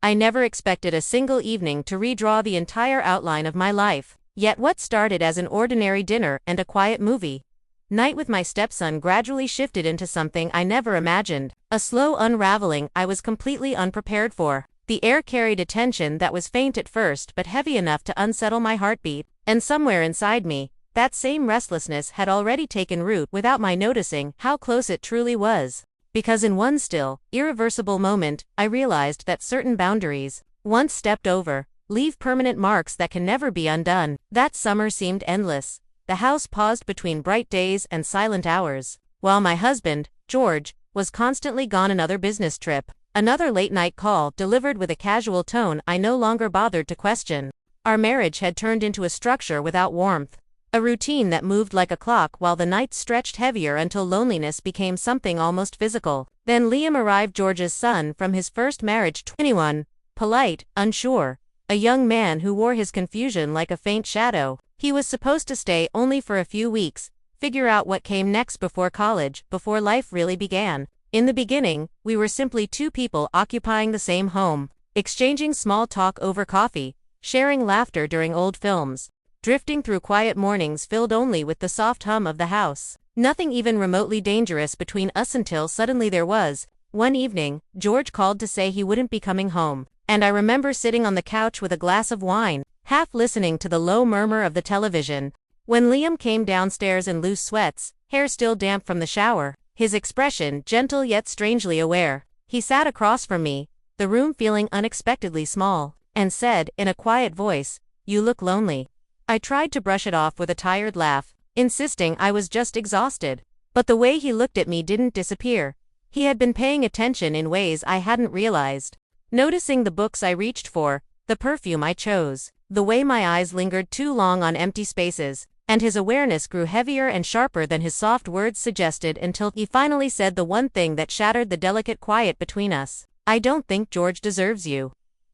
I never expected a single evening to redraw the entire outline of my life. Yet what started as an ordinary dinner and a quiet movie night with my stepson gradually shifted into something I never imagined, a slow unraveling I was completely unprepared for. The air carried a tension that was faint at first but heavy enough to unsettle my heartbeat, and somewhere inside me, that same restlessness had already taken root without my noticing how close it truly was. Because in one still, irreversible moment, I realized that certain boundaries, once stepped over, leave permanent marks that can never be undone. That summer seemed endless. The house paused between bright days and silent hours, while my husband, George, was constantly gone on another business trip. Another late-night call delivered with a casual tone I no longer bothered to question. Our marriage had turned into a structure without warmth, a routine that moved like a clock while the nights stretched heavier until loneliness became something almost physical. Then Liam arrived, George's son from his first marriage, 21, polite, unsure, a young man who wore his confusion like a faint shadow. He was supposed to stay only for a few weeks, figure out what came next before college, before life really began. In the beginning, we were simply two people occupying the same home, exchanging small talk over coffee, sharing laughter during old films, drifting through quiet mornings filled only with the soft hum of the house. Nothing even remotely dangerous between us until suddenly there was. One evening, George called to say he wouldn't be coming home, and I remember sitting on the couch with a glass of wine, half listening to the low murmur of the television, when Liam came downstairs in loose sweats, hair still damp from the shower, his expression gentle yet strangely aware. He sat across from me, the room feeling unexpectedly small, and said, in a quiet voice, "You look lonely." I tried to brush it off with a tired laugh, insisting I was just exhausted. But the way he looked at me didn't disappear. He had been paying attention in ways I hadn't realized, noticing the books I reached for, the perfume I chose, the way my eyes lingered too long on empty spaces, and his awareness grew heavier and sharper than his soft words suggested until he finally said the one thing that shattered the delicate quiet between us. "I don't think George deserves you."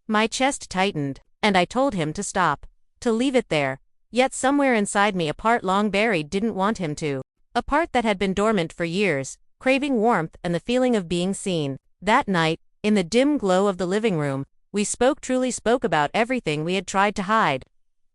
My chest tightened, and I told him to stop, to leave it there. Yet somewhere inside me a part long buried didn't want him to. A part that had been dormant for years, craving warmth and the feeling of being seen. That night, in the dim glow of the living room, we truly spoke about everything we had tried to hide.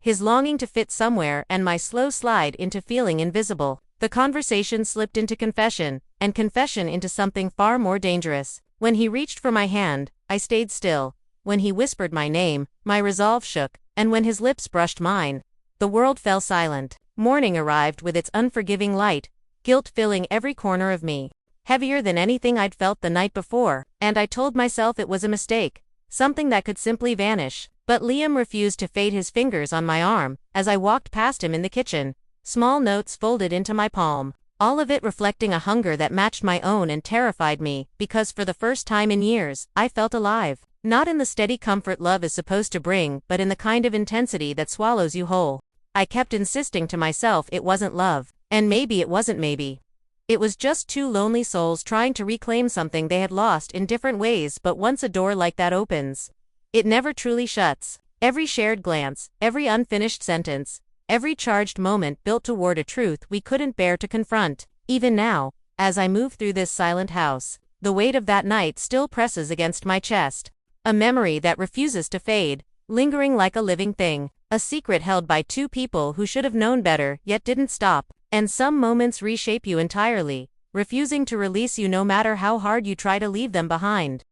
His longing to fit somewhere and my slow slide into feeling invisible. The conversation slipped into confession, and confession into something far more dangerous. When he reached for my hand, I stayed still. When he whispered my name, my resolve shook, and when his lips brushed mine, the world fell silent. Morning arrived with its unforgiving light, guilt filling every corner of me, heavier than anything I'd felt the night before, and I told myself it was a mistake, something that could simply vanish. But Liam refused to fade his fingers on my arm as I walked past him in the kitchen, small notes folded into my palm, all of it reflecting a hunger that matched my own and terrified me, because for the first time in years, I felt alive. Not in the steady comfort love is supposed to bring, but in the kind of intensity that swallows you whole. I kept insisting to myself it wasn't love, and maybe it wasn't maybe. It was just two lonely souls trying to reclaim something they had lost in different ways, but once a door like that opens, it never truly shuts. Every shared glance, every unfinished sentence, every charged moment built toward a truth we couldn't bear to confront. Even now, as I move through this silent house, the weight of that night still presses against my chest. A memory that refuses to fade, lingering like a living thing, a secret held by two people who should have known better yet didn't stop. And some moments reshape you entirely, refusing to release you no matter how hard you try to leave them behind.